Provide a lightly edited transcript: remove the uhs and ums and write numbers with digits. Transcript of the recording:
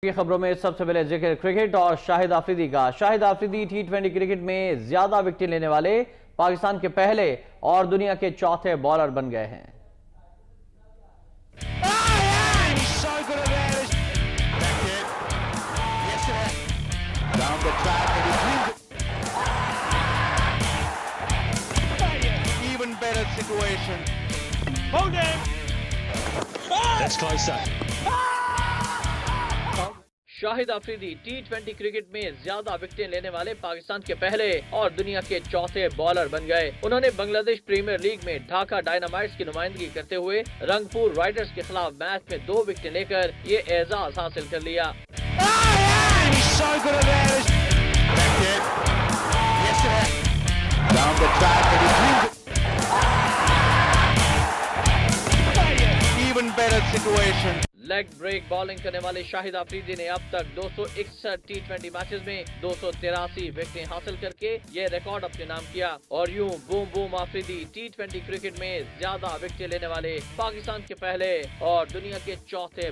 की खबरों में सबसे पहले जिक्र क्रिकेट और शाहिद आफरीदी का। शाहिद आफरीदी टी20 क्रिकेट में ज्यादा विकेट लेने वाले पाकिस्तान के पहले और दुनिया के चौथे बॉलर बन गए हैं। शाहिद आफरीदी टी20 क्रिकेट में ज्यादा विकेटें लेने वाले पाकिस्तान के पहले और दुनिया के चौथे बॉलर बन गए। उन्होंने बांग्लादेश प्रीमियर लीग में ढाका डायनामाइट्स की नुमाइंदगी करते हुए रंगपुर राइडर्स के खिलाफ मैच में 2 विकेट लेकर ये एजाज हासिल कर लिया। लेग ब्रेक बॉलिंग करने वाले शाहिद आफरीदी ने अब तक 261 टी20 मैचेस में 283 विकेटें हासिल करके ये रिकॉर्ड अपने नाम किया। और यूं बूम बूम आफरीदी टी20 क्रिकेट में ज्यादा विकेटें लेने वाले पाकिस्तान के पहले और दुनिया के चौथे